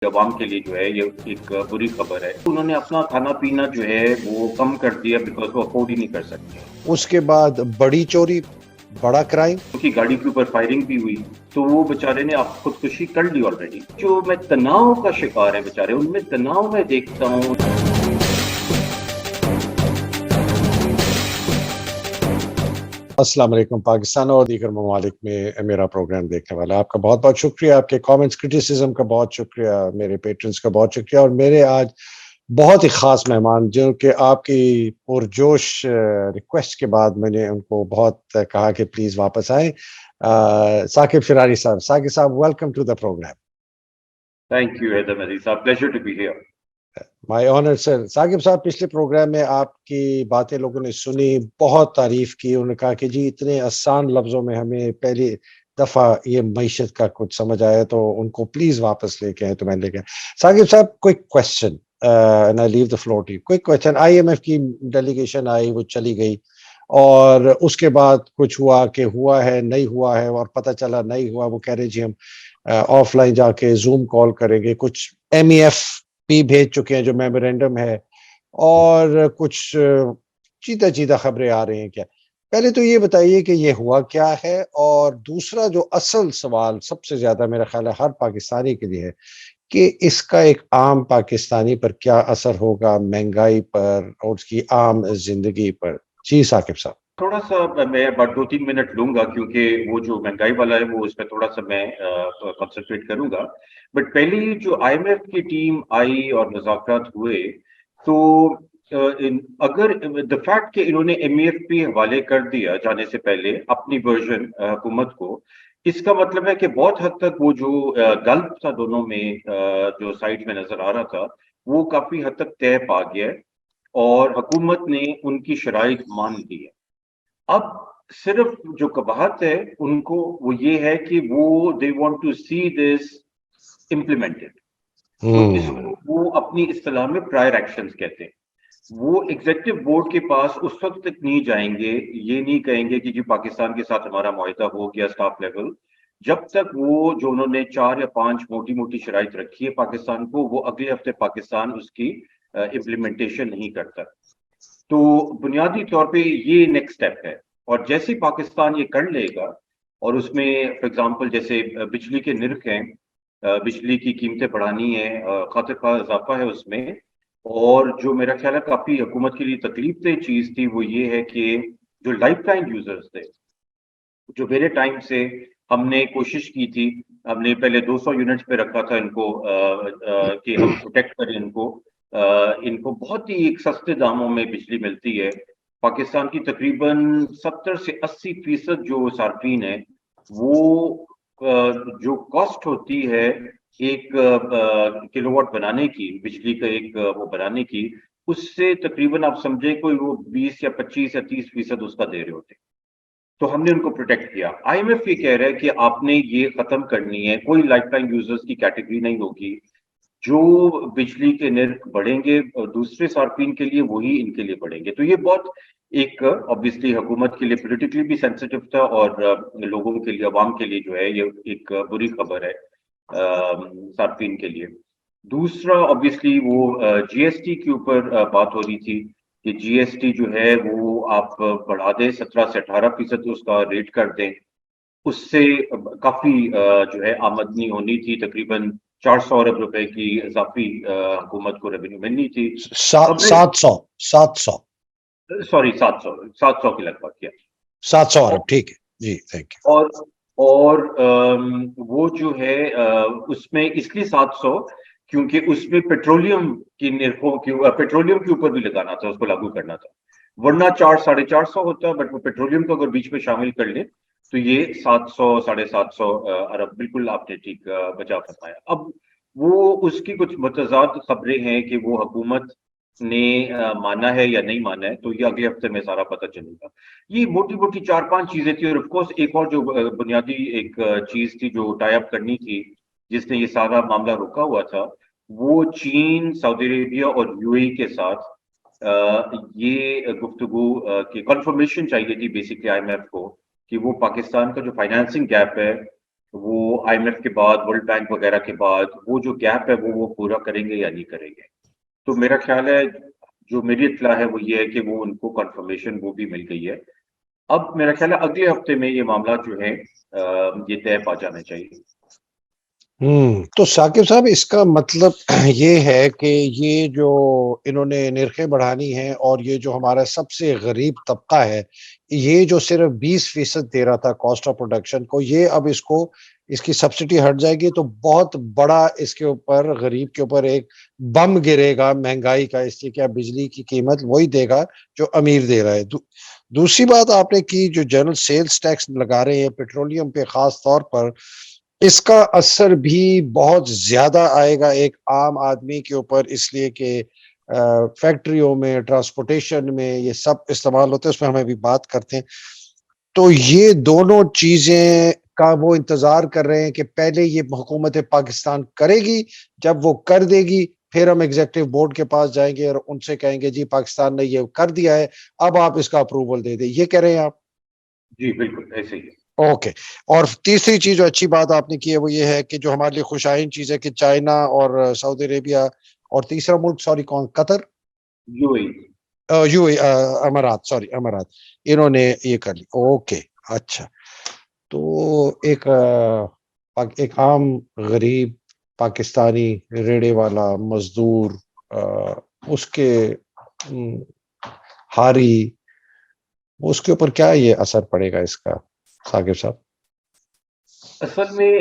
عوام کے لیے جو ہے یہ ایک بری خبر ہے. انہوں نے اپنا کھانا پینا جو ہے وہ کم کر دیا بیکاز وہ افورڈ ہی نہیں کر سکتے. اس کے بعد بڑی چوری، بڑا کرائم، ان کی گاڑی کے اوپر فائرنگ بھی ہوئی تو وہ بیچارے نے خودکشی کر لی آلریڈی. جو میں تناؤ کا شکار ہے بیچارے، ان میں تناؤ میں دیکھتا ہوں. السلام علیکم. پاکستان اور دیگر ممالک میں میرا پروگرام دیکھنے والا آپ کا بہت بہت شکریہ. آپ کے کامنٹس، کرٹیسزم کا بہت شکریہ. میرے پیٹرنز کا بہت شکریہ. اور میرے آج بہت ہی خاص مہمان جو کہ آپ کی پرجوش ریکویسٹ کے بعد میں نے ان کو بہت کہا کہ پلیز واپس آئیں. ثاقب شراری صاحب. ثاقب صاحب، welcome to the programme. Thank you Haider Aziz صاحب، pleasure to be here. My honour sir. Saqib صاحب، پچھلے پروگرام میں آپ کی باتیں لوگوں نے سنی، بہت تعریف کی. انہوں نے کہا کہ جی اتنے آسان لفظوں میں ہمیں پہلی دفعہ یہ معیشت کا کچھ سمجھ آیا تو ان کو پلیز واپس لے کے آئے. تو میں لے کے ثاقب صاحب، quick question and I leave the floor to you. Quick question. IMF کی ڈیلیگیشن آئی، وہ چلی گئی، اور اس کے بعد کچھ ہوا کہ ہوا ہے نہیں ہوا ہے، اور پتہ چلا نہیں ہوا. وہ کہہ رہے جی ہم آف لائن جا کے زوم کال کریں گے. کچھ MEF بھی بھیج چکے ہیں جو میمورینڈم ہے، اور کچھ چیدہ چیدہ خبریں آ رہی ہیں. کیا پہلے تو یہ بتائیے کہ یہ ہوا کیا ہے، اور دوسرا جو اصل سوال سب سے زیادہ میرا خیال ہے ہر پاکستانی کے لیے ہے کہ اس کا ایک عام پاکستانی پر کیا اثر ہوگا، مہنگائی پر اور اس کی عام زندگی پر. جی ثاقب صاحب. تھوڑا سا میں 2-3 منٹ لوں گا کیونکہ وہ جو مہنگائی والا ہے وہ اس پہ تھوڑا سا میں کنسنٹریٹ کروں گا. بٹ پہلی جو IMF کی ٹیم آئی اور مذاکرات ہوئے تو اگر دا فیکٹ کہ انہوں نے MEF پہ حوالے کر دیا جانے سے پہلے اپنی ورژن حکومت کو، اس کا مطلب ہے کہ بہت حد تک وہ جو گلپ تھا دونوں میں جو سائڈ میں نظر آ رہا تھا وہ کافی حد تک طے پا گیا ہے اور حکومت نے ان کی شرائط مان لی ہے. اب صرف جو قباحت ہے ان کو وہ یہ ہے کہ وہ they want to see this implemented. تو اس کو وہ اپنی اصطلاح میں پرائر ایکشنز کہتے ہیں. وہ ایگزیکٹو بورڈ کے پاس اس وقت تک نہیں جائیں گے، یہ نہیں کہیں گے کہ جی پاکستان کے ساتھ ہمارا معاہدہ ہو گیا اسٹاف لیول، جب تک وہ جو انہوں نے 4 یا 5 موٹی موٹی شرائط رکھی ہے پاکستان کو وہ اگلے ہفتے پاکستان اس کی امپلیمنٹیشن نہیں کرتا. تو بنیادی طور پہ یہ نیکسٹ اسٹیپ ہے. اور جیسے پاکستان یہ کر لے گا اور اس میں فار ایگزامپل جیسے بجلی کے نرخ ہیں، بجلی کی قیمتیں بڑھانی ہے، خاطر خواہ اضافہ ہے اس میں. اور جو میرا خیال ہے کافی حکومت کے لیے تکلیف دہ چیز تھی وہ یہ ہے کہ جو لائف ٹائم یوزرز تھے، جو میرے ٹائم سے ہم نے کوشش کی تھی، ہم نے پہلے 200 یونٹس پہ رکھا تھا ان کو کہ ہم پروٹیکٹ کریں ان کو بہت ہی ایک سستے داموں میں بجلی ملتی ہے. پاکستان کی تقریباً 70 سے 80% جو صارفین ہیں وہ جو کاسٹ ہوتی ہے ایک کلو واٹ بنانے کی، بجلی کا ایک وہ بنانے کی، اس سے تقریباً آپ سمجھے کوئی وہ 20 یا 25 یا 30% اس کا دے رہے ہوتے. تو ہم نے ان کو پروٹیکٹ کیا. IMF یہ کہہ رہا ہے کہ آپ نے یہ ختم کرنی ہے، کوئی لائف ٹائم یوزرز کی کیٹیگری نہیں ہوگی. جو بجلی کے نرخ بڑھیں گے دوسرے صارفین کے لیے وہی ان کے لیے بڑھیں گے. تو یہ بہت ایک obviously حکومت کے لیے پولیٹیکلی بھی سینسیٹیو تھا اور لوگوں کے لیے، عوام کے لیے جو ہے یہ ایک بری خبر ہے صارفین کے لیے. دوسرا obviously وہ GST کے اوپر بات ہو رہی تھی کہ GST جو ہے وہ آپ بڑھا دیں، 17 سے 18% اس کا ریٹ کر دیں. اس سے کافی جو ہے آمدنی ہونی تھی، تقریباً 400 ارب روپے کی اضافی حکومت کو ریونیو ملنی تھی. 700 سوری 700 کے لگ بھگ کیا 700 ارب. ٹھیک ہے جی، تھینک یو. اور وہ جو ہے اس میں اس لیے 700 کیونکہ اس میں پیٹرولیم کی نرخوں پیٹرولیم کے اوپر بھی لگانا تھا، اس کو لاگو کرنا تھا. ورنہ 400-450 ہوتا، بٹ وہ پیٹرولیم کو اگر بیچ میں شامل کر لیں تو یہ 700-750 ارب. بالکل آپ نے ٹھیک بجا فرمایا. اب وہ اس کی کچھ متضاد خبریں ہیں کہ وہ حکومت نے مانا ہے یا نہیں مانا ہے، تو یہ اگلے ہفتے میں سارا پتہ چلے گا. یہ موٹی موٹی 4-5 چیزیں تھی. اور آف کورس ایک اور جو بنیادی ایک چیز تھی جو ٹائی اپ کرنی تھی جس نے یہ سارا معاملہ روکا ہوا تھا، وہ چین، سعودی عربیہ اور UAE کے ساتھ یہ گفتگو کی کنفرمیشن چاہیے تھی بیسکلی IMF کو کہ وہ پاکستان کا جو فائنانسنگ گیپ ہے وہ آئی ایم ایف کے بعد ورلڈ بینک وغیرہ کے بعد وہ جو گیپ ہے وہ پورا کریں گے یا نہیں کریں گے. تو میرا خیال ہے جو میری اطلاع ہے وہ یہ ہے کہ وہ ان کو کنفرمیشن وہ بھی مل گئی ہے. اب میرا خیال ہے اگلے ہفتے میں یہ معاملہ جو ہے یہ طے پا جانا چاہیے. تو ثاقب صاحب اس کا مطلب یہ ہے کہ یہ جو انہوں نے نرخیں بڑھانی ہیں اور یہ جو ہمارا سب سے غریب طبقہ ہے یہ جو صرف 20% دے رہا تھا کاسٹ آف پروڈکشن کو، یہ اب اس کی سبسڈی ہٹ جائے گی تو بہت بڑا اس کے اوپر غریب کے اوپر ایک بم گرے گا مہنگائی کا، اس لیے کہ اب بجلی کی قیمت وہی دے گا جو امیر دے رہا ہے. دوسری بات آپ نے کی جو جنرل سیلز ٹیکس لگا رہے ہیں پیٹرولیم پہ خاص طور پر، اس کا اثر بھی بہت زیادہ آئے گا ایک عام آدمی کے اوپر، اس لیے کہ فیکٹریوں میں ٹرانسپورٹیشن میں یہ سب استعمال ہوتے ہیں، اس میں ہم ابھی بات کرتے ہیں. تو یہ دونوں چیزیں کا وہ انتظار کر رہے ہیں کہ پہلے یہ حکومت پاکستان کرے گی، جب وہ کر دے گی پھر ہم ایگزیکٹو بورڈ کے پاس جائیں گے اور ان سے کہیں گے جی پاکستان نے یہ کر دیا ہے اب آپ اس کا اپروول دے دیں. یہ کہہ رہے ہیں آپ؟ جی بالکل ایسے ہی. اوکے. اور تیسری چیز جو اچھی بات آپ نے کی ہے وہ یہ ہے کہ جو ہمارے لیے خوش آئند چیز ہے کہ چائنا اور سعودی عربیہ اور تیسرا ملک سوری کون، قطر، یو اے. یو اے، امارات، سوری امارات، انہوں نے یہ کر لی. اوکے اچھا. تو ایک عام غریب پاکستانی ریڑے والا مزدور اس کے ہاری اس کے اوپر کیا یہ اثر پڑے گا اس کا ثاقب صاحب؟ اصل میں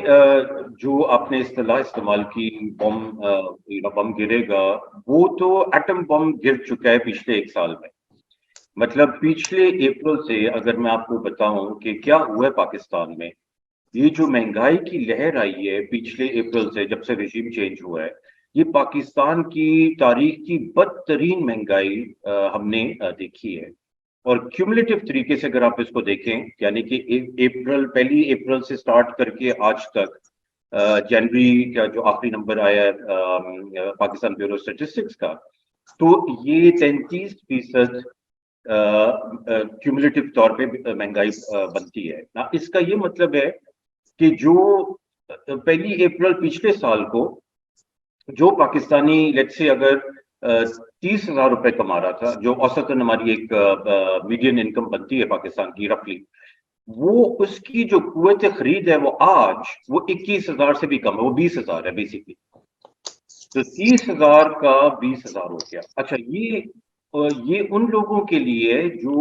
جو آپ نے اصطلاح استعمال کی بم گرے گا، وہ تو ایٹم بم گر چکا ہے پچھلے 1 سال میں. مطلب پچھلے اپریل سے اگر میں آپ کو بتاؤں کہ کیا ہوا ہے پاکستان میں، یہ جو مہنگائی کی لہر آئی ہے پچھلے اپریل سے جب سے رژیم چینج ہوا ہے، یہ پاکستان کی تاریخ کی بدترین مہنگائی ہم نے دیکھی ہے. اور کیومولیٹو طریقے سے اگر آپ اس کو دیکھیں یعنی کہ پہلی اپریل سے سٹارٹ کر کے آج تک جنوری کا جو آخری نمبر آیا ہے پاکستان بیورو اسٹیٹسٹکس کا، تو یہ 33% کیومولیٹو طور پہ مہنگائی بنتی ہے. اس کا یہ مطلب ہے کہ جو پہلی اپریل پچھلے سال کو جو پاکستانی لیٹ سے اگر 30,000 روپے کما رہا تھا، جو اوسطاً ہماری ایک میڈین انکم بنتی ہے پاکستان کی رفلی، وہ اس کی جو قوت خرید ہے وہ آج وہ 21,000 سے بھی کم ہے، وہ 20,000 ہے بیسیکلی. تو 30,000 کا 20,000 ہو گیا. اچھا یہ ان لوگوں کے لیے جو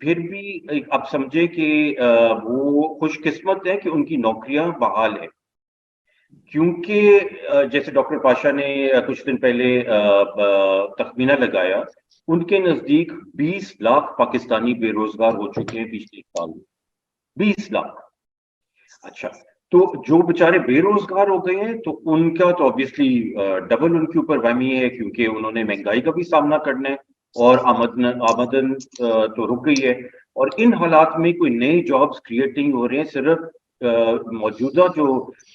پھر بھی آپ سمجھے کہ وہ خوش قسمت ہے کہ ان کی نوکریاں بحال ہیں، کیونکہ جیسے ڈاکٹر پاشا نے کچھ دن پہلے تخمینہ لگایا، ان کے نزدیک 20 لاکھ پاکستانی بے روزگار ہو چکے ہیں پچھلے سال میں. 20 لاکھ. اچھا تو جو بیچارے بے روزگار ہو گئے ہیں تو ان کا تو آبویسلی ڈبل ان کے اوپر وہمی ہے، کیونکہ انہوں نے مہنگائی کا بھی سامنا کرنا ہے اور آمدن تو رک گئی ہے. اور ان حالات میں کوئی نئے جابز کریٹنگ ہو رہے ہیں، صرف موجودہ جو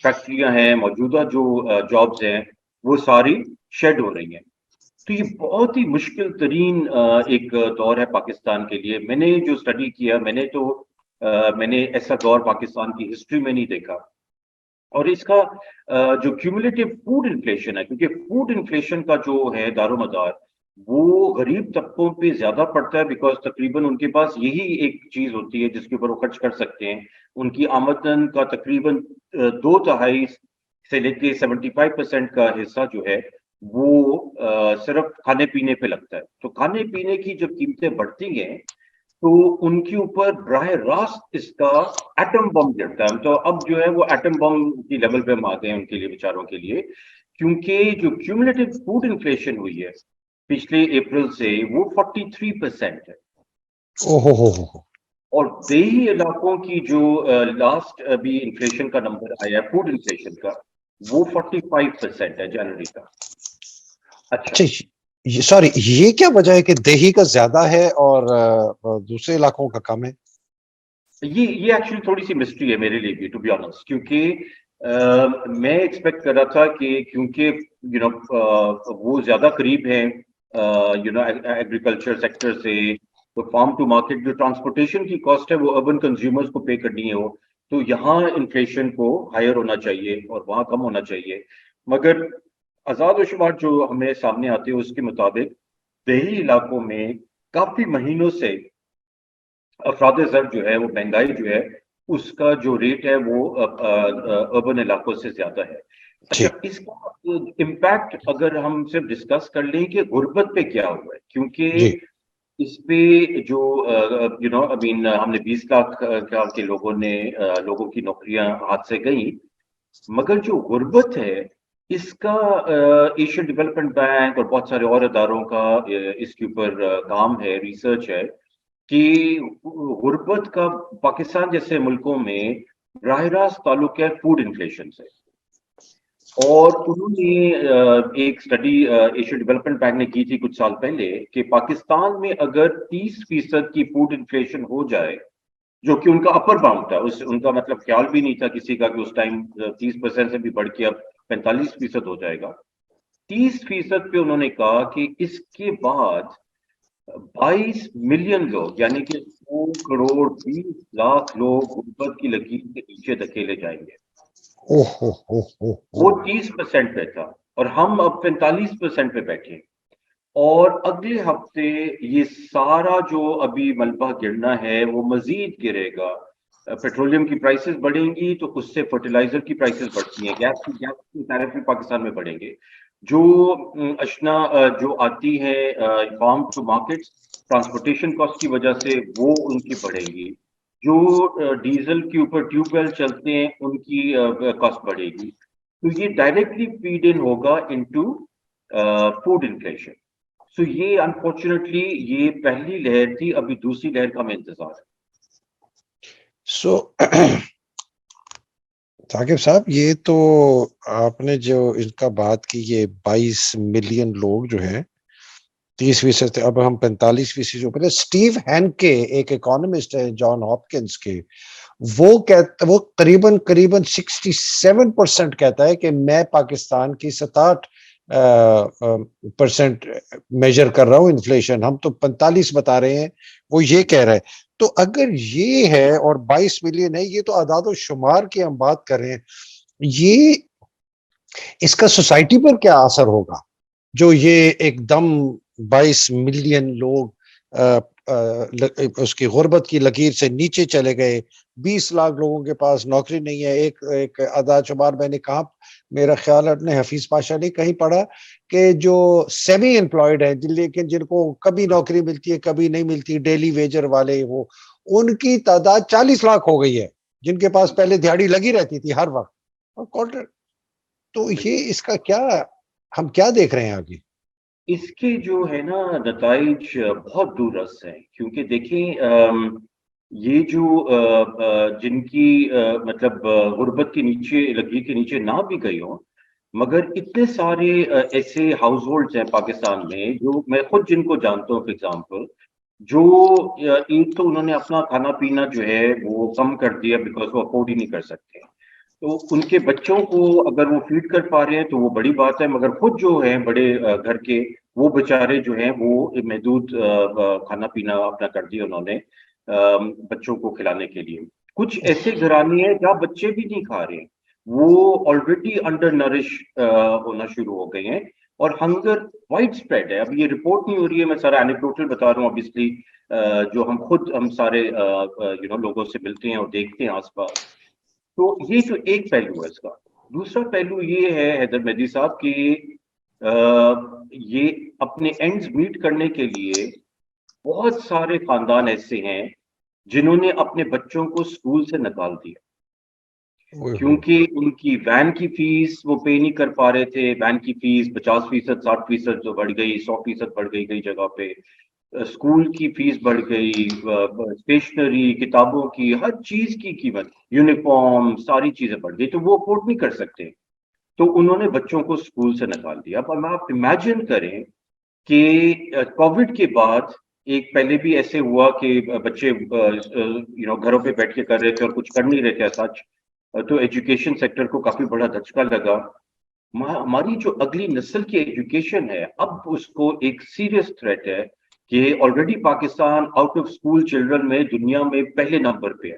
فیکٹریاں ہیں، موجودہ جو جابز ہیں وہ ساری شیڈ ہو رہی ہیں. تو یہ بہت ہی مشکل ترین ایک دور ہے پاکستان کے لیے. میں نے جو اسٹڈی کیا میں نے ایسا دور پاکستان کی ہسٹری میں نہیں دیکھا. اور اس کا جو کیومولیٹو فوڈ انفلیشن ہے، کیونکہ فوڈ انفلیشن کا جو ہے دار و مدار وہ غریب طبقوں پہ زیادہ پڑتا ہے، بیکاز تقریباً ان کے پاس یہی ایک چیز ہوتی ہے جس کے اوپر وہ خرچ کر سکتے ہیں. ان کی آمدن کا تقریباً 2/3 سے لے کے 75% کا حصہ جو ہے وہ صرف کھانے پینے پہ لگتا ہے. تو کھانے پینے کی جب قیمتیں بڑھتی ہیں تو ان کے اوپر براہ راست اس کا ایٹم بم گرتا ہے. تو اب جو ہے وہ ایٹم بم کی لیول پہ ہم آ گئے ہیں ان کے لیے، بیچاروں کے لیے، کیونکہ جو کیومولیٹو فوڈ انفلیشن ہوئی ہے پچھلے اپریل سے وہ 43% ہے. اور دیہی علاقوں کی جو لاسٹ ابھی انفلیشن کا نمبر آیا ہے فوڈ انفلیشن کا، وہ 45% ہے جنوری کا. اچھا سوری، یہ کیا وجہ ہے کہ دیہی کا زیادہ ہے اور دوسرے علاقوں کا کم ہے؟ یہ ایکچولی تھوڑی سی مسٹری ہے میرے لیے بھی، ٹو بی آنسٹ، کیونکہ میں ایکسپیکٹ کر رہا تھا کہ کیونکہ وہ زیادہ قریب ہیں ایگریکلچر سیکٹر سے، تو فارم ٹو مارکیٹ جو ٹرانسپورٹیشن کی کاسٹ ہے وہ اربن کنزیومرز کو پے کرنی ہے. تو یہاں انفلیشن کو ہائر ہونا چاہیے اور وہاں کم ہونا چاہیے. مگر آزاد و شمار جو ہمیں سامنے آتے ہیں اس کے مطابق دیہی علاقوں میں کافی مہینوں سے افراد زر جو ہے وہ مہنگائی جو ہے اس کا جو ریٹ ہے وہ اربن علاقوں سے زیادہ ہے. جی اچھا اس کا امپیکٹ اگر ہم صرف ڈسکس کر لیں کہ غربت پہ کیا ہوا ہے, جی کیونکہ اس پہ جو ہم نے 20 لاکھ کے لوگوں کی نوکریاں ہاتھ سے گئیں, مگر جو غربت ہے اس کا ایشین ڈیولپمنٹ بینک اور بہت سارے اور اداروں کا اس کے اوپر کام ہے, ریسرچ ہے کہ غربت کا پاکستان جیسے ملکوں میں براہ راست تعلق ہے فوڈ انفلیشن سے. اور انہوں نے ایک اسٹڈی ایشین ڈیولپمنٹ بینک نے کی تھی کچھ سال پہلے کہ پاکستان میں اگر 30% کی فوڈ انفلیشن ہو جائے, جو کہ ان کا اپر باؤنڈ تھا, ان کا مطلب خیال بھی نہیں تھا کسی کا کہ اس ٹائم 30% سے بھی بڑھ کے اب 45% ہو جائے گا, 30% پہ انہوں نے کہا کہ اس کے بعد 22 ملین لوگ یعنی کہ 2 کروڑ 20 لاکھ لوگ غربت کی لکیر کے نیچے دھکیلے جائیں گے. وہ 30% پہ تھا اور ہم اب 45% پہ بیٹھے, اور اگلے ہفتے یہ سارا جو ابھی ملبہ گرنا ہے وہ مزید گرے گا. پیٹرولیم کی پرائسز بڑھیں گی تو اس سے فرٹیلائزر کی پرائسز بڑھتی ہیں, گیس کی ٹیرف بھی پاکستان میں بڑھیں گے. جو اشنا جو آتی ہے farm to markets transportation cost کی وجہ سے وہ ان کی بڑھیں گی. جو ڈیزل کے اوپر ٹیوب ویل چلتے ہیں ان کی کاسٹ بڑھے گی. تو یہ ڈائریکٹلی فیڈ ان ہوگا انٹو فوڈ انفلیشن. سو یہ انفارچونیٹلی یہ پہلی لہر تھی, ابھی دوسری لہر کا ہمیں انتظار ہے. سو ثاقب صاحب, یہ تو آپ نے جو ان کا بات کی, یہ 22 ملین لوگ جو ہیں 30%, اب ہم 45% اوپر. اسٹیو ہینکے ایک اکانومسٹ ہے جان ہاپکنس کے, وہ قریباً 67% کہتا ہے کہ میں پاکستان کی 67% میجر کر رہا ہوں انفلیشن, ہم تو 45 بتا رہے ہیں, وہ یہ کہہ رہے ہیں. تو اگر یہ ہے اور 22 ملین ہے, یہ تو اعداد و شمار کی ہم بات کر رہے ہیں, یہ اس کا سوسائٹی پر کیا اثر ہوگا جو یہ ایک دم 22 ملین لوگ اس کی غربت کی لکیر سے نیچے چلے گئے, 20 لاکھ لوگوں کے پاس نوکری نہیں ہے. ایک اعداد شمار میں نے کہا, میرا خیال ہے اپنے حفیظ پاشا نے کہیں پڑھا کہ جو سیمی امپلائڈ ہیں لیکن جن کو کبھی نوکری ملتی ہے کبھی نہیں ملتی, ڈیلی ویجر والے, وہ ان کی تعداد 40 لاکھ ہو گئی ہے جن کے پاس پہلے دیہڑی لگی رہتی تھی ہر وقت. تو یہ اس کا کیا, ہم کیا دیکھ رہے ہیں آگے؟ اس کے جو ہے نا نتائج بہت دور رس ہیں, کیونکہ دیکھیں یہ جو جن کی مطلب غربت کے نیچے لکیر کے نیچے نہ بھی گئی ہوں, مگر اتنے سارے ایسے ہاؤس ہولڈز ہیں پاکستان میں جو میں خود جن کو جانتا ہوں, فار ایگزامپل جو ایک تو انہوں نے اپنا کھانا پینا جو ہے وہ کم کر دیا بیکاز وہ افورڈ ہی نہیں کر سکتے, تو ان کے بچوں کو اگر وہ فیڈ کر پا رہے ہیں تو وہ بڑی بات ہے, مگر خود جو ہیں بڑے گھر کے وہ بیچارے جو ہیں وہ محدود کھانا پینا اپنا کر دیا انہوں نے بچوں کو کھلانے کے لیے. کچھ ایسے گھرانے ہیں جہاں بچے بھی نہیں کھا رہے ہیں, وہ آلریڈی انڈر نرش ہونا شروع ہو گئے ہیں, اور ہنگر وائڈ اسپریڈ ہے. اب یہ رپورٹ نہیں ہو رہی ہے, میں سارا اینیکڈوٹل بتا رہا ہوں obviously, جو ہم سارے لوگوں سے ملتے ہیں اور دیکھتے ہیں آس پاس. تو یہ تو ایک پہلو ہے اس کا. دوسرا پہلو یہ ہے حیدر مہدی صاحب کہ یہ اپنے اینڈز میٹ کرنے کے لیے بہت سارے خاندان ایسے ہیں جنہوں نے اپنے بچوں کو اسکول سے نکال دیا, کیونکہ ان کی وین کی فیس وہ پے نہیں کر پا رہے تھے. وین کی فیس 50%, 60% جو بڑھ گئی, 100% بڑھ گئی کئی جگہ پہ. اسکول کی فیس بڑھ گئی, اسٹیشنری, کتابوں کی, ہر چیز کی قیمت, یونیفارم, ساری چیزیں بڑھ گئی, تو وہ افورڈ نہیں کر سکتے, تو انہوں نے بچوں کو اسکول سے نکال دیا. اب آپ امیجن کریں کہ کووڈ کے بعد ایک پہلے بھی ایسے ہوا کہ بچے گھروں پہ بیٹھ کے کر رہے تھے اور کچھ کر نہیں رہے تھے سچ, تو ایجوکیشن سیکٹر کو کافی بڑا دھچکا لگا. ہماری جو اگلی نسل کی ایجوکیشن ہے اب اس کو ایک سیریس تھریٹ ہے کہ already Pakistan out of school children میں دنیا میں پہلے نمبر پہ ہے.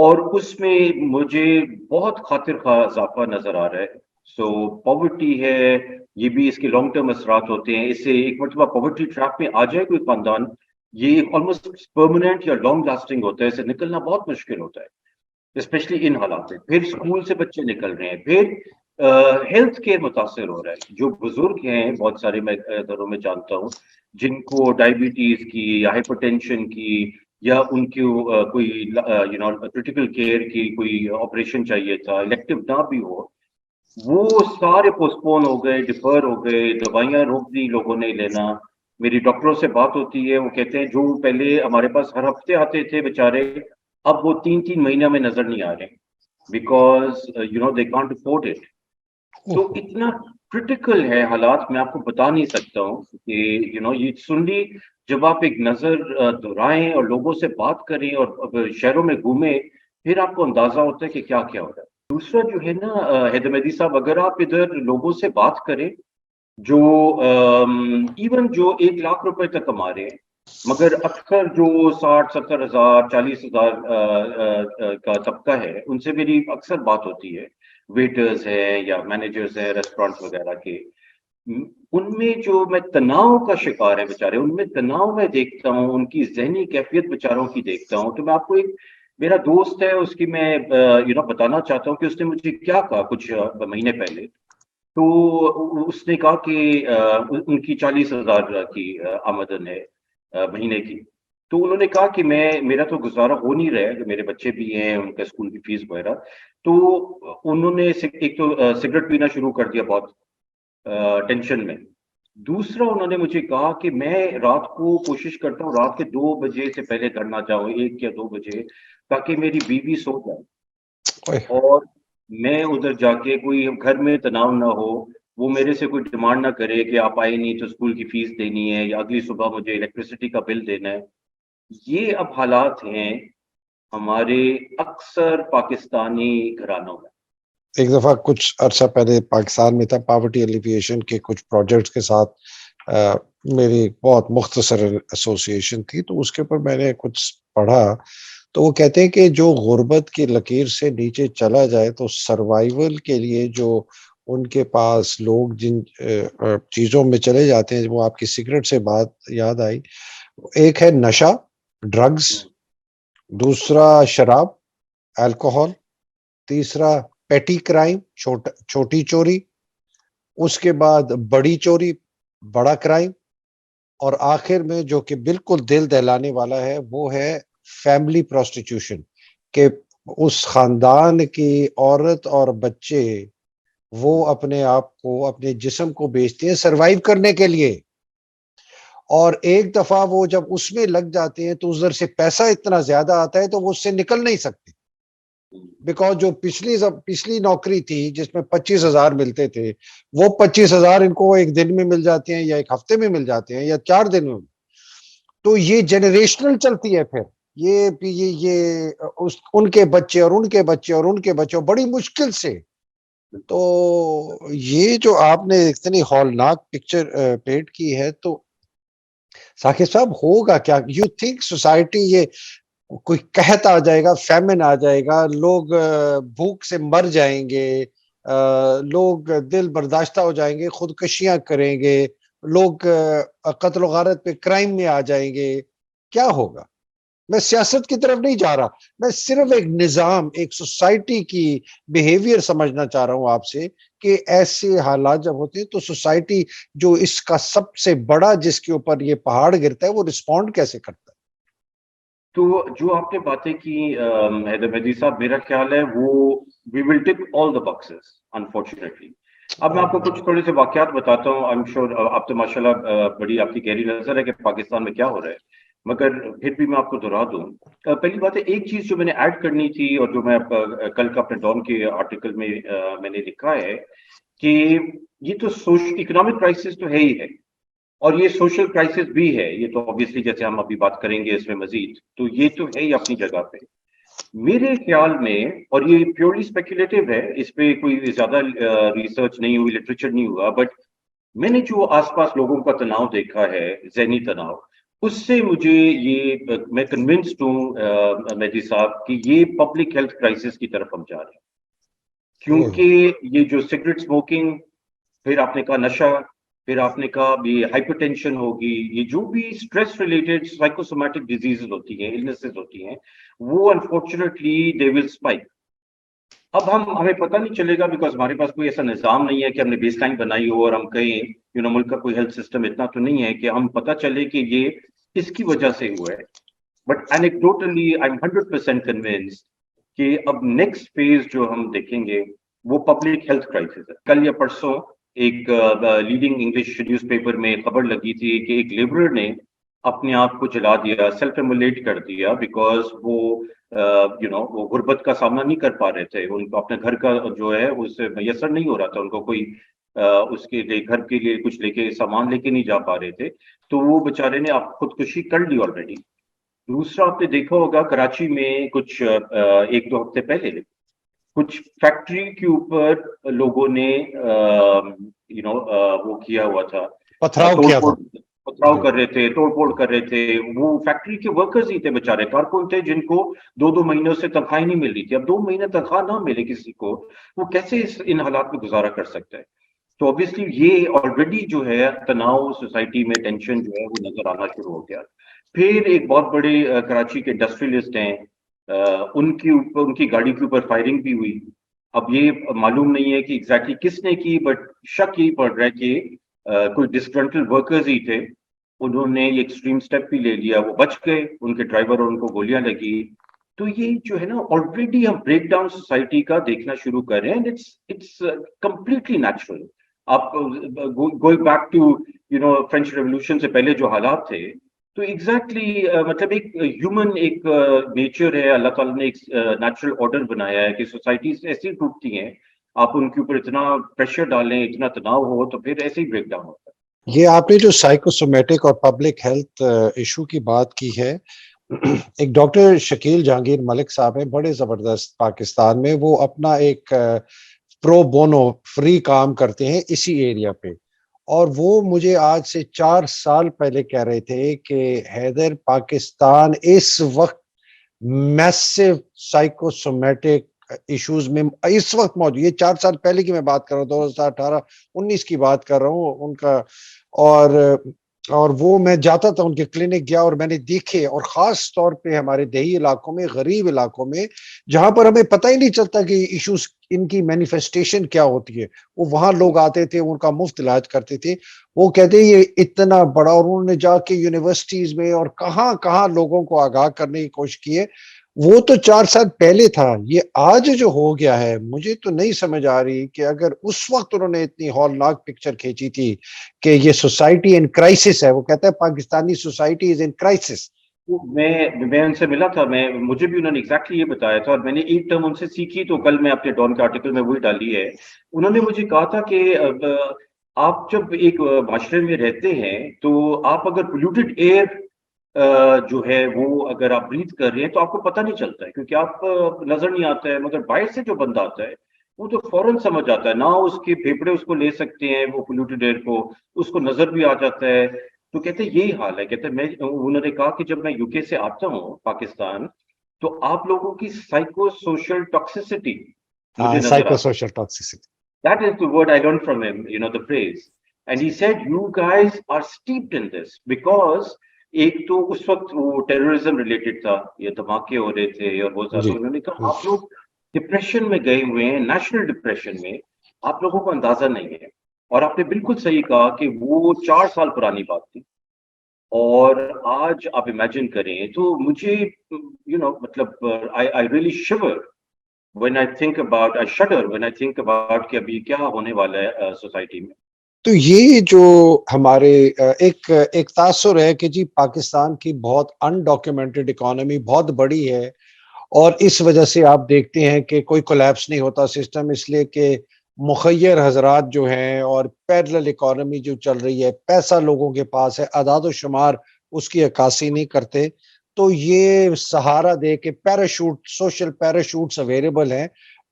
اور اس میں مجھے بہت خاطر خواہ اضافہ نظر آ رہا ہے. سو پاورٹی ہے، یہ بھی اس کے لانگ ٹرم اثرات ہوتے ہیں. اس سے ایک مرتبہ پاورٹی ٹریپ میں آ جائے کوئی خاندان، یہ آلموسٹ پرماننٹ یا لانگ لاسٹنگ ہوتا ہے. اس سے نکلنا بہت مشکل ہوتا ہے، اسپیشلی ان حالات میں. پھر اسکول سے بچے نکل رہے ہیں، پھر ہیلتھ کیئر متاثر ہو رہا ہے. جو بزرگ ہیں بہت سارے میں گھروں میں جانتا ہوں جن کو ڈائبٹیز کی یا ہائپر ٹینشن کی یا ان کو کوئی کریٹیکل کیئر کی کوئی آپریشن چاہیے تھا، الیکٹو نہ بھی ہو، وہ سارے پوسٹ پون ہو گئے، ڈیفر ہو گئے. دوائیاں روک دی لوگوں نے لینا. میری ڈاکٹروں سے بات ہوتی ہے، وہ کہتے ہیں جو پہلے ہمارے پاس ہر ہفتے آتے تھے بیچارے، اب وہ 3 مہینہ میں نظر نہیں آ رہے، because they can't afford it. تو اتنا کرٹیکل ہے حالات، میں آپ کو بتا نہیں سکتا ہوں کہ یہ سن لی. جب آپ ایک نظر دہرائیں اور لوگوں سے بات کریں اور شہروں میں گھومیں، پھر آپ کو اندازہ ہوتا ہے کہ کیا کیا ہو رہا ہے. دوسرا جو ہے نا حیدر مہدی صاحب، اگر آپ ادھر لوگوں سے بات کریں جو ایون جو 1 لاکھ روپے تک کما رہے ہیں، مگر اکثر جو 60-70 ہزار 40 ہزار کا طبقہ ہے، ان سے میری اکثر بات ہوتی ہے. ویٹرز ہیں یا مینیجرز ہیں ریسٹورینٹس وغیرہ کے، ان میں جو میں تناؤ کا شکار ہے بیچارے، ان میں تناؤ میں دیکھتا ہوں، ان کی ذہنی کیفیت بیچاروں کی دیکھتا ہوں. تو میں آپ کو ایک میرا دوست ہے، اس کی میں بتانا چاہتا ہوں کہ اس نے مجھے کیا کہا کچھ مہینے پہلے. تو اس نے کہا کہ ان کی 40 ہزار کی آمدن ہے مہینے کی. تو انہوں نے کہا کہ میرا تو گزارا ہو نہیں رہا ہے، میرے بچے بھی ہیں، ان کا اسکول کی فیس وغیرہ. تو انہوں نے ایک تو سگریٹ پینا شروع کر دیا بہت ٹینشن میں. دوسرا انہوں نے مجھے کہا کہ میں رات کو کوشش کرتا ہوں رات کے 2 بجے سے پہلے گھر نہ جاؤں، 1 یا 2 بجے، تاکہ میری بیوی سو جائے اور میں ادھر جا کے کوئی گھر میں تناؤ نہ ہو. وہ میرے سے کوئی ڈیمانڈ نہ کرے کہ آپ آئے نہیں تو اسکول کی فیس دینی ہے یا اگلی صبح مجھے الیکٹریسٹی کا بل دینا ہے. یہ اب حالات ہیں ہمارے اکثر پاکستانی گھرانوں میں. ایک دفعہ کچھ عرصہ پہلے پاکستان میں تھا، پاورٹی ایلیویشن کے کچھ پروجیکٹس کے ساتھ میری بہت مختصر ایسوسیشن تھی، تو اس کے اوپر میں نے کچھ پڑھا. تو وہ کہتے ہیں کہ جو غربت کی لکیر سے نیچے چلا جائے تو سروائیول کے لیے جو ان کے پاس لوگ جن چیزوں میں چلے جاتے ہیں، وہ آپ کی سگریٹ سے بات یاد آئی. ایک ہے نشہ، ڈرگز، دوسرا شراب، الکوہول، تیسرا پیٹی کرائم، چھوٹی چوری، اس کے بعد بڑی چوری، بڑا کرائم، اور آخر میں جو کہ بالکل دل دہلانے والا ہے وہ ہے فیملی پروسٹیٹیوشن، کہ اس خاندان کی عورت اور بچے وہ اپنے آپ کو، اپنے جسم کو بیچتے ہیں سروائیو کرنے کے لیے. اور ایک دفعہ وہ جب اس میں لگ جاتے ہیں تو ادھر سے پیسہ اتنا زیادہ آتا ہے تو وہ اس سے نکل نہیں سکتے. بیکاز جو پچھلی نوکری تھی جس میں 25 ہزار ملتے تھے، وہ 25 ہزار ان کو ایک دن میں مل جاتے ہیں یا ایک ہفتے میں مل جاتے ہیں یا 4 دن میں. تو یہ جنریشنل چلتی ہے. پھر یہ ان کے بچے اور ان کے بچے اور ان کے بچے بڑی مشکل سے. تو یہ جو آپ نے اتنی ہولناک پکچر پیٹ کی ہے، تو ثاقب صاحب ہوگا کیا؟ یو تھنک سوسائٹی، یہ کوئی قحط آ جائے گا، فیمن آ جائے گا، لوگ بھوک سے مر جائیں گے، لوگ دل برداشتہ ہو جائیں گے، خودکشیاں کریں گے، لوگ قتل و غارت پہ کرائم میں آ جائیں گے، کیا ہوگا؟ میں سیاست کی طرف نہیں جا رہا، میں صرف ایک نظام، ایک سوسائٹی کی بیہیویئر سمجھنا چاہ رہا ہوں آپ سے، کہ ایسے حالات جب ہوتے ہیں تو سوسائٹی جو اس کا سب سے بڑا جس کے اوپر یہ پہاڑ گرتا ہے وہ رسپونڈ کیسے کرتا ہے؟ تو جو آپ نے باتیں کی حیدر مہدی صاحب، میرا خیال ہے وہ وی ول ٹک آل دا باکسز انفارچونیٹلی. اب میں آپ کو کچھ تھوڑے سے واقعات بتاتا ہوں. آئی ایم شیور آپ تو ماشاءاللہ بڑی آپ کی گہری نظر ہے کہ پاکستان میں کیا ہو رہا ہے، مگر پھر بھی میں آپ کو دہرا دوں. پہلی بات ہے، ایک چیز جو میں نے ایڈ کرنی تھی اور جو میں کل کا اپنے ڈان کے آرٹیکل میں نے لکھا ہے کہ یہ تو اکنامک کرائسس تو ہے ہی ہے، اور یہ سوشل کرائسس بھی ہے. یہ تو obviously جیسے ہم ابھی بات کریں گے اس میں مزید، تو یہ تو ہے ہی اپنی جگہ پہ. میرے خیال میں، اور یہ پیورلی اسپیکولیٹو ہے، اس پہ کوئی زیادہ ریسرچ نہیں ہوئی، لٹریچر نہیں ہوا، بٹ میں نے جو آس پاس لوگوں کا تناؤ دیکھا ہے، ذہنی تناؤ، اس سے مجھے یہ میں کنونسڈ ہوں مہدی صاحب کہ یہ پبلک ہیلتھ کرائسس کی طرف ہم جا رہے ہیں، کیونکہ یہ جو سگریٹ اسموکنگ، پھر آپ نے کہا نشہ، پھر آپ نے کہا یہ ہائپر ٹینشن ہوگی، یہ جو بھی اسٹریس ریلیٹڈ سائیکوسومیٹک ڈیزیز ہوتی ہیں، النیسز ہوتی ہیں، وہ انفارچونیٹلی دے ول اسپائک. اب ہمیں پتہ نہیں چلے گا بیکاز ہمارے پاس کوئی ایسا نظام نہیں ہے کہ ہم نے بیس لائن بنائی ہو اور ہم کہیں ملک کا کوئی ہیلتھ سسٹم اتنا تو نہیں ہے کہ ہم پتہ چلے کہ یہ اس کی وجہ سے ہوا ہے. بٹ اینیکڈوٹلی آئی ایم 100% کنوینسڈ کہ اب نیکسٹ فیز جو ہم دیکھیں گے وہ پبلک ہیلتھ کرائسس ہے. کل یا پرسوں ایک لیڈنگ انگلش نیوز پیپر میں خبر لگی تھی کہ ایک لیبرر نے اپنے آپ کو جلا دیا، سیلف ایمولیٹ کر دیا، بیکاز وہ وہ غربت کا سامنا نہیں کر پا رہے تھے، ان کو اپنے گھر کا جو ہے اس سے میسر نہیں ہو رہا تھا، ان کو کوئی اس کے لیے گھر کے لیے کچھ لے کے سامان لے کے نہیں جا پا رہے تھے، تو وہ بیچارے نے خودکشی کر لی آلریڈی. دوسرا آپ نے دیکھا ہوگا کراچی میں کچھ 1-2 ہفتے پہلے کچھ فیکٹری کے اوپر لوگوں نے وہ کیا ہوا تھا، پتھراؤ توڑ کیا پھوڑ تھا. پتھراؤ کر رہے تھے، توڑ پھوڑ کر رہے تھے. وہ فیکٹری کے ورکرز ہی تھے بیچارے، کارکن تھے جن کو 2 مہینوں سے تنخواہ نہیں مل رہی تھی. اب 2 مہینے تنخواہ نہ ملے کسی کو، وہ کیسے ان حالات میں گزارا کر سکتا ہے؟ تو obviously یہ آلریڈی جو ہے تناؤ سوسائٹی میں، ٹینشن جو ہے وہ نظر آنا شروع ہو گیا. پھر ایک بہت بڑے کراچی کے انڈسٹریلسٹ ہیں، ان کے اوپر، ان کی گاڑی کے اوپر فائرنگ بھی ہوئی. اب یہ معلوم نہیں ہے کہ ایگزیکٹلی کس نے کی، بٹ شک یہی پڑ رہا ہے کہ کوئی ڈسگرنٹل ورکرز ہی تھے. انہوں نے یہ ایکسٹریم اسٹیپ بھی لے لیا، وہ بچ گئے، ان کے ڈرائیور اور ان کو گولیاں لگی. تو یہ جو ہے نا آلریڈی ہم بریک ڈاؤن سوسائٹی کا دیکھنا شروع کر رہے ہیں. It's completely natural. آپ going back to French revolution سے پہلے جو حالات تھے، تو ایگزیکٹلی مطلب ایک ہیومن ایک نیچر ہے، اللہ تعالیٰ نے ایک نیچرل آرڈر بنایا ہے کہ سوسائٹیز ایسی ٹوٹتی ہیں، آپ ان کے اوپر اتنا پریشر ڈالیں، اتنا تناؤ ہو تو پھر ایسے ہی بریک ڈاؤن ہوتا ہے. یہ آپ نے جو سائیکوسومیٹک اور پبلک ہیلتھ ایشو کی بات کی ہے، ایک ڈاکٹر شکیل جہانگیر ملک صاحب ہیں، بڑے زبردست پاکستان میں، وہ اپنا ایک پرو بونو فری کام کرتے ہیں اسی ایریا پہ، اور وہ مجھے آج سے 4 سال پہلے کہہ رہے تھے کہ حیدر، پاکستان اس وقت میسو سائیکوسومیٹک ایشوز میں اس وقت موجود. یہ 4 سال پہلے کی میں بات کر رہا ہوں، 2018-19 کی بات کر رہا ہوں ان کا. اور وہ میں جاتا تھا ان کے کلینک گیا اور میں نے دیکھے، اور خاص طور پہ ہمارے دیہی علاقوں میں، غریب علاقوں میں، جہاں پر ہمیں پتہ ہی نہیں چلتا کہ ایشوز ان کی مینیفیسٹیشن کیا ہوتی ہے، وہ وہاں لوگ آتے تھے، ان کا مفت علاج کرتے تھے. وہ کہتے ہیں یہ اتنا بڑا، اور انہوں نے جا کے یونیورسٹیز میں اور کہاں کہاں لوگوں کو آگاہ کرنے کی کوشش کی ہے. وہ تو 4 سال پہلے تھا. یہ آج جو ہو گیا ہے، مجھے تو نہیں سمجھ آ رہی کہ اگر اس وقت انہوں نے اتنی ہولناک پکچر کھینچی تھی کہ یہ سوسائٹی ان کرائسس ہے. وہ کہتا ہے Pakistani society is in crisis. میں ان سے ملا تھا، مجھے بھی انہوں نے ایگزیکٹلی یہ بتایا تھا، اور میں نے ایک ٹرم ان سے سیکھی تو کل میں اپنے ڈان کے آرٹیکل میں وہی ڈالی ہے. انہوں نے مجھے کہا تھا کہ آپ جب ایک معاشرے میں رہتے ہیں تو آپ اگر پولیوٹڈ ایئر جو ہے وہ اگر آپ بریتھ کر رہے ہیں تو آپ کو پتہ نہیں چلتا ہے، کیونکہ آپ نظر نہیں آتا ہے. مگر باہر سے جو بندہ آتا ہے وہ تو فوراً سمجھ آتا ہے، نہ اس کے پھیپھڑے اس کو لے سکتے ہیں وہ پولیوٹڈ ایئر کو، اس کو نظر بھی آ جاتا ہے. تو کہتے ہیں یہی حال ہے. کہتے ہیں انہوں نے کہا کہ جب میں یو کے سے آتا ہوں پاکستان تو آپ لوگوں کی سائیکو سوشل ٹاکسیسٹی مجھے نظر سائیکو آتی ہے. Social toxicity. That is the word I learned from him, the phrase. And he said, you guys are steeped in this because ایک تو اس وقت وہ ٹیررزم ریلیٹڈ تھا، یہ دھماکے ہو رہے تھے اور بہت زیادہ. جی انہوں نے کہا آپ لوگ ڈپریشن میں گئے ہوئے ہیں، نیشنل ڈپریشن میں، آپ لوگوں کو اندازہ نہیں ہے. اور آپ نے بالکل صحیح کہا کہ وہ 4 سال پرانی بات تھی، اور آج آپ امیجن کریں تو مجھے مطلب I really shiver when I think about, I shudder when I think about کہ ابھی کیا ہونے والا ہے سوسائٹی میں. تو یہ جو ہمارے ایک تاثر ہے کہ جی پاکستان کی بہت انڈاکیومنٹڈ اکانومی بہت بڑی ہے، اور اس وجہ سے آپ دیکھتے ہیں کہ کوئی کولیپس نہیں ہوتا سسٹم، اس لیے کہ مخیر حضرات جو ہیں اور پیرلل اکانومی جو چل رہی ہے، پیسہ لوگوں کے پاس ہے، اعداد و شمار اس کی عکاسی نہیں کرتے. تو یہ سہارا دے کے پیراشوٹ، سوشل پیراشوٹس اویلیبل ہیں.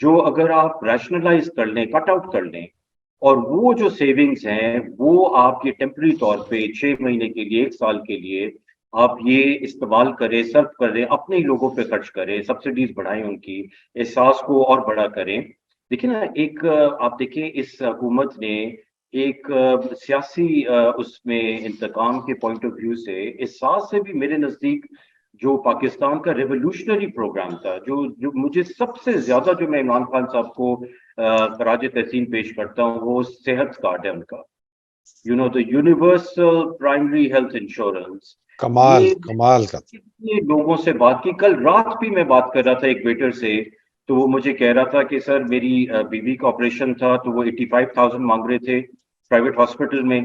جو اگر آپ ریشنلائز کر لیں, کٹ آؤٹ کر لیں, اور وہ جو سیونگز ہیں وہ آپ یہ ٹیمپرری طور پہ 6 مہینے کے لیے, 1 سال کے لیے آپ یہ استعمال کریں, صرف کریں, اپنے ہی لوگوں پہ خرچ کریں, سبسڈیز بڑھائیں, ان کی احساس کو اور بڑا کریں. دیکھیں نا, ایک آپ دیکھیں اس حکومت نے ایک سیاسی اس میں انتقام کے پوائنٹ آف ویو سے, احساس سے بھی میرے نزدیک جو پاکستان کا ریولوشنری پروگرام تھا, جو مجھے سب سے زیادہ, جو میں عمران خان صاحب کو خراج تحسین پیش کرتا ہوں, وہ صحت کارڈ ہے ان کا, the universal primary health insurance. کمال یہ کمال کا. کتنے لوگوں سے بات کی, کل رات بھی میں بات کر رہا تھا ایک ویٹر سے, تو وہ مجھے کہہ رہا تھا کہ سر میری بیوی کا آپریشن تھا, تو وہ 85,000 مانگ رہے تھے پرائیویٹ ہاسپٹل میں.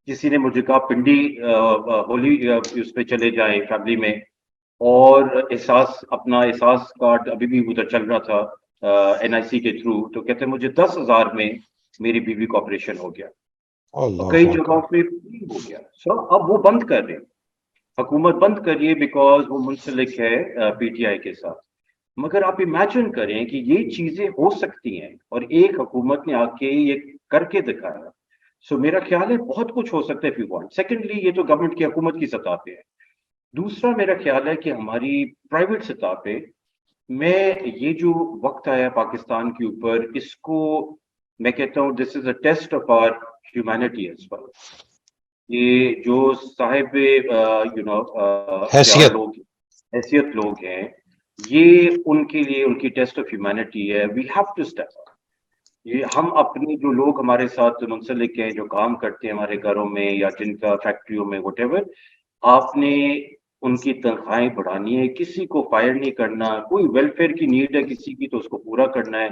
کسی نے مجھے کہا پنڈی ہولی اس پہ چلے جائیں فیملی میں, اور اپنا احساس کارڈ ابھی بھی ادھر چل رہا تھا NIC کے تھرو, تو کہتے ہیں مجھے 10,000 میں میری بیوی کا آپریشن ہو گیا, اور کئی اللہ جگہوں اکبر. پہ ہو گیا. سو اب وہ بند کر رہے ہیں, حکومت بند کریے, بیکاز وہ منسلک ہے PTI کے ساتھ. مگر آپ امیجن کریں کہ یہ چیزیں ہو سکتی ہیں, اور ایک حکومت نے آ کے یہ کر کے دکھایا. سو میرا خیال ہے بہت کچھ ہو سکتا ہے if you want. سیکنڈلی, یہ تو گورنمنٹ کی, حکومت کی سطح پہ ہے. دوسرا میرا خیال ہے کہ ہماری پرائیویٹ سطح پہ, میں یہ جو وقت آیا پاکستان کے اوپر, اس کو میں کہتا ہوں this is a test of our humanity as well. یہ جو صاحب اختیار حیثیت. لوگ, حیثیت لوگ ہیں, یہ ان کے لیے ان کی ٹیسٹ آف ہیومینٹی ہے. We have to step up. یہ ہم اپنے جو لوگ ہمارے ساتھ منسلک ہیں, جو کام کرتے ہیں ہمارے گھروں میں یا جن کا فیکٹریوں میں وٹ ایور, آپ نے ان کی تنخواہیں بڑھانی ہے, کسی کو فائر نہیں کرنا. کوئی ویلفیئر کی نیڈ ہے کسی کی تو اس کو پورا کرنا ہے.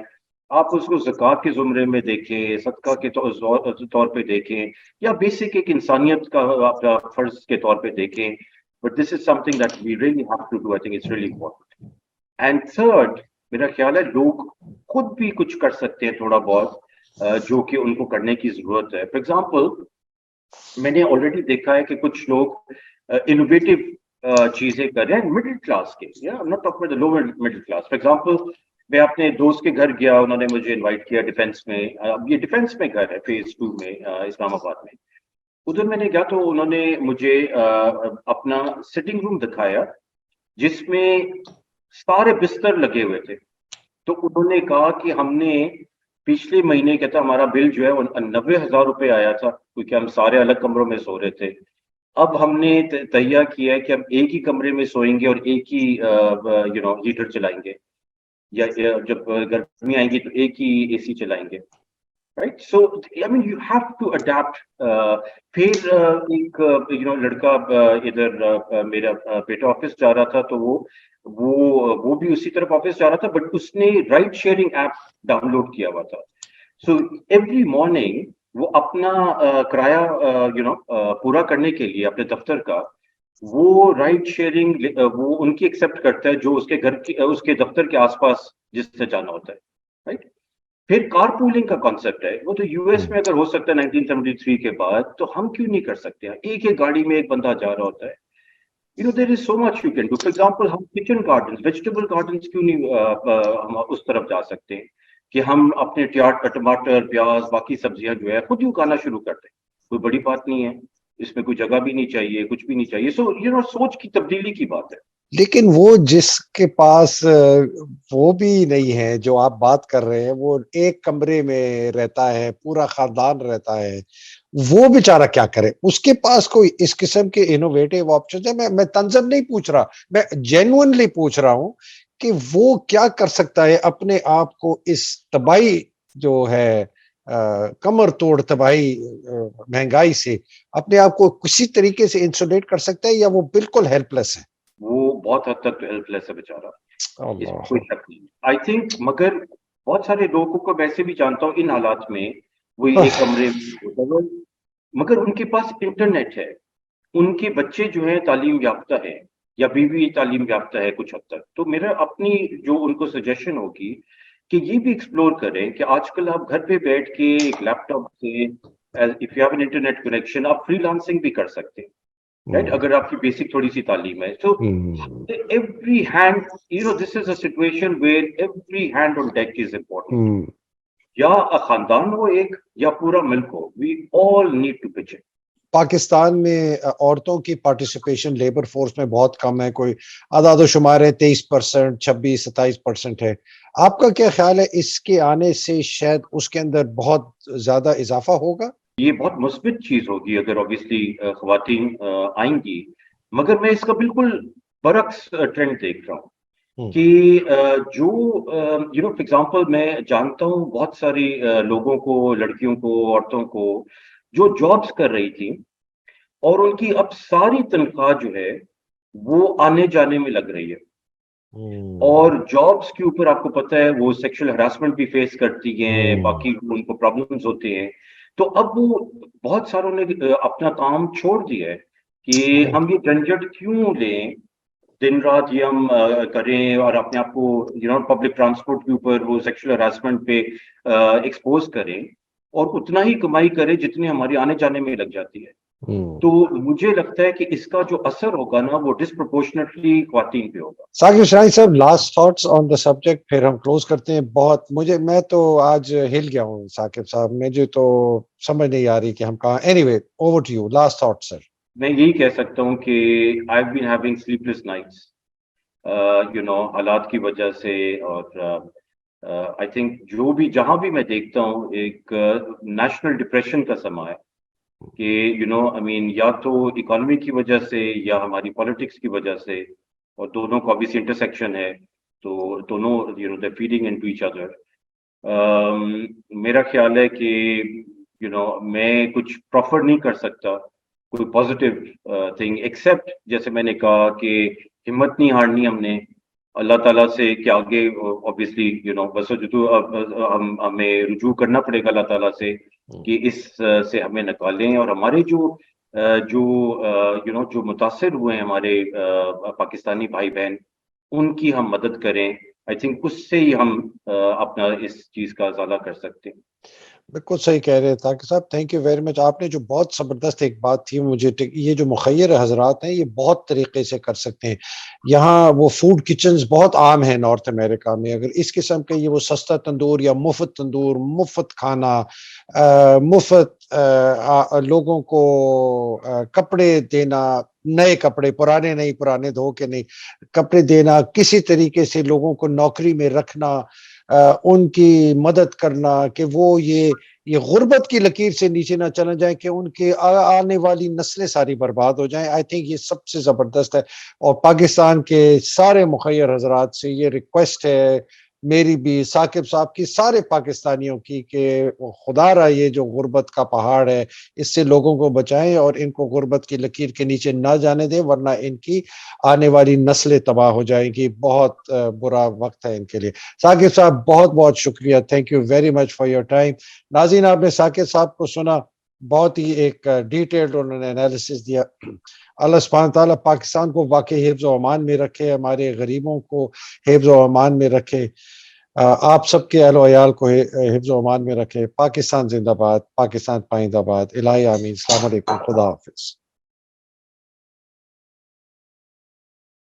آپ اس کو زکوٰۃ کے زمرے میں دیکھیں, صدقہ کے طور پہ دیکھیں, یا بیسک ایک انسانیت کا فرض کے طور پہ دیکھیں. But this is something that we really have to do. I think it's really important. And third, میرا خیال ہے لوگ خود بھی کچھ کر سکتے ہیں تھوڑا بہت, جو کہ ان کو کرنے کی ضرورت ہے. فار ایگزامپل, میں نے آلریڈی دیکھا ہے کہ کچھ لوگ انوویٹو چیزیں کر رہے ہیں مڈل کلاس کے, lower middle class. For example, میں اپنے دوست کے گھر گیا, انہوں نے مجھے انوائٹ کیا ڈیفینس میں. اب یہ ڈیفینس میں گھر ہے فیز 2 میں اسلام آباد میں. ادھر میں نے گیا تو انہوں نے مجھے اپنا سٹنگ روم دکھایا جس میں سارے بستر لگے ہوئے تھے. تو انہوں نے کہا کہ ہم نے پچھلے مہینے, کہتا ہمارا بل جو ہے 90,000 روپے آیا تھا, کیونکہ ہم سارے الگ کمروں میں سو رہے تھے. اب ہم نے تہیہ کیا ہے کہ ہم ایک ہی کمرے میں سوئیں گے اور ایک ہی ہیٹر چلائیں گے, یا جب گرمی آئیں گی تو ایک ہی AC چلائیں گے. Right, so I mean you have to adapt. پھر ایک لڑکا ادھر, میرا بیٹا آفس جا رہا تھا, تو وہ بھی اسی طرف آفس جا رہا تھا, بٹ اس نے ride sharing app download کیا ہوا تھا. سو ایوری مارننگ وہ اپنا کرایہ پورا کرنے کے لیے اپنے دفتر کا, وہ رائڈ شیئرنگ وہ ان کی ایکسیپٹ کرتا ہے جو اس کے گھر کی, اس کے دفتر کے آس پاس جس سے جانا ہوتا ہے. رائٹ, پھر کار پولنگ کا کانسیپٹ ہے, وہ تو US میں اگر ہو سکتا ہے 1973 کے بعد, تو ہم کیوں نہیں کر سکتے؟ ایک ایک گاڑی میں ایک بندہ جا رہا ہوتا ہے. there is so much you can do. For example, ہم کچن گارڈنز, ویجیٹیبل گارڈنز کیوں نہیں ہم اس طرف جا سکتے ہیں کہ ہم اپنے ٹماٹر, پیاز, باقی سبزیاں جو ہے خود ہی اگانا شروع کرتے ہیں. کوئی بڑی بات نہیں ہے, اس میں کوئی جگہ بھی نہیں چاہیے, کچھ بھی نہیں چاہیے. سو سوچ کی تبدیلی کی بات ہے. لیکن وہ جس کے پاس وہ بھی نہیں ہے جو آپ بات کر رہے ہیں, وہ ایک کمرے میں رہتا ہے, پورا خاندان رہتا ہے, وہ بیچارہ کیا کرے؟ اس کے پاس کوئی اس قسم کے انوویٹو آپشن ہے؟ میں طنزاً نہیں پوچھ رہا, میں جینوئنلی پوچھ رہا ہوں کہ وہ کیا کر سکتا ہے اپنے آپ کو اس تباہی جو ہے, کمر توڑ تباہی مہنگائی سے اپنے آپ کو کسی طریقے سے انسولیٹ کر سکتا ہے, یا وہ بالکل ہیلپ لیس ہے؟ وہ بہت حد تک ہیلپ لیس ہے بیچارہ, اس میں اللہ. کوئی شک نہیں. آئی تھنک, مگر بہت سارے لوگوں کو ویسے بھی جانتا ہوں ان حالات میں, وہی ایک کمرے میں, مگر ان کے پاس انٹرنیٹ ہے, ان کے بچے جو ہیں تعلیم یافتہ ہیں, یا بیوی تعلیم یافتہ ہے کچھ حد تک. تو میرا اپنی جو ان کو سجیشن ہوگی کہ یہ بھی ایکسپلور کریں کہ آج کل آپ گھر پہ بیٹھ کے ایک لیپ ٹاپ سے, if you have an internet connection, آپ فری لانسنگ بھی کر سکتے ہیں. right? اگر آپ کی بیسک تھوڑی سی تعلیم ہے, so every hand, this is a situation where every hand on deck is important. یا خاندان ہو ایک یا پورا ملک ہو, we all need to pitch in. Pakistan میں عورتوں کی پارٹیسپیشن لیبر فورس میں بہت کم ہے, کوئی اعداد و شمار ہے 23%, 26-27% ہے. آپ کا کیا خیال ہے اس کے آنے سے شاید اس کے اندر بہت زیادہ اضافہ ہوگا؟ یہ بہت مثبت چیز ہوگی اگر obviously خواتین آئیں گی, مگر میں اس کا بالکل برعکس ٹرینڈ دیکھ رہا ہوں کہ جو فار ایگزامپل میں جانتا ہوں بہت ساری لوگوں کو, لڑکیوں کو, عورتوں کو جو جابس کر رہی تھی اور ان کی اب ساری تنخواہ جو ہے وہ آنے جانے میں لگ رہی ہے, اور جابس کے اوپر آپ کو پتہ ہے وہ سیکشل ہراسمنٹ بھی فیس کرتی ہیں, باقی ان کو پرابلمز ہوتے ہیں. تو اب وہ بہت ساروں نے اپنا کام چھوڑ دیا ہے کہ ہم یہ جھنجھٹ کیوں لیں, دن رات یہ ہم کریں اور اپنے آپ کو پبلک ٹرانسپورٹ کے اوپر وہ سیکشل ہراسمنٹ پہ ایکسپوز کریں اور اتنا ہی کمائی کریں جتنی ہماری آنے جانے میں لگ جاتی ہے. تو مجھے لگتا ہے کہ اس کا جو اثر ہوگا نا وہ ڈسپروپورشنٹلی خواتین پہ ہوگا. ثاقب اسرائیل صاحب, last thoughts on the subject, پھر ہم کلوز کرتے ہیں. میں تو آج ہل گیا ہوں ثاقب صاحب, مجھے تو سمجھ نہیں آ رہی کہ ہم کہاں. Anyway, over to you, last thought sir. میں یہی کہہ سکتا ہوں کہ I have been having sleepless nights حالات کی وجہ سے, اور آئی تھنک جو بھی جہاں بھی میں دیکھتا ہوں ایک نیشنل ڈپریشن کا سما ہے کہ یا تو اکانومی کی وجہ سے یا ہماری پالیٹکس کی وجہ سے, اور دونوں کو obviously انٹرسیکشن ہے, تو دونوں they're feeding into each other. میرا خیال ہے کہ میں کچھ پروفر نہیں کر سکتا کوئی پازیٹیو تھنگ ایکسیپٹ جیسے میں نے کہا کہ ہمت نہیں ہارنی ہم نے اللہ تعالیٰ سے, کہ آگے obviously بس ہمیں رجوع کرنا پڑے گا اللہ تعالیٰ سے کہ اس سے ہمیں نکالیں, اور ہمارے جو متاثر ہوئے ہیں ہمارے پاکستانی بھائی بہن, ان کی ہم مدد کریں. آئی تھنک اس سے ہی ہم اپنا اس چیز کا ازالہ کر سکتے ہیں. بالکل صحیح کہہ رہے تھا کہ صاحب, تھینک یو ویری مچ. آپ نے جو بہت زبردست ایک بات تھی, مجھے یہ جو مخیر حضرات ہیں یہ بہت طریقے سے کر سکتے ہیں. یہاں وہ فوڈ کچنز بہت عام ہیں نارتھ امریکہ میں, اگر اس قسم کے یہ وہ سستا تندور یا مفت تندور, مفت کھانا, مفت لوگوں کو کپڑے دینا, نئے کپڑے, پرانے نہیں, پرانے دھو کے نہیں, کپڑے دینا, کسی طریقے سے لوگوں کو نوکری میں رکھنا, ان کی مدد کرنا کہ وہ یہ غربت کی لکیر سے نیچے نہ چلا جائیں, کہ ان کے آنے والی نسلیں ساری برباد ہو جائیں. آئی تھنک یہ سب سے زبردست ہے. اور پاکستان کے سارے مخیر حضرات سے یہ ریکویسٹ ہے, میری بھی, ثاقب صاحب کی, سارے پاکستانیوں کی, کہ خدا را یہ جو غربت کا پہاڑ ہے اس سے لوگوں کو بچائیں اور ان کو غربت کی لکیر کے نیچے نہ جانے دیں, ورنہ ان کی آنے والی نسلیں تباہ ہو جائیں گی. بہت برا وقت ہے ان کے لیے. ثاقب صاحب بہت بہت شکریہ, thank you very much for your time. ناظرین, آپ نے ثاقب صاحب کو سنا, بہت ہی ایک ڈیٹیلڈ انہوں نے انالیسس دیا. اللہ سبحانہ تعالیٰ پاکستان کو واقعی حفظ و امان میں رکھے, ہمارے غریبوں کو حفظ و امان میں رکھے, آپ سب کے اہل و عیال کو حفظ و امان میں رکھے. پاکستان زندہ باد, پاکستان پائندہ باد. الہی آمین. السلام علیکم, خدا حافظ.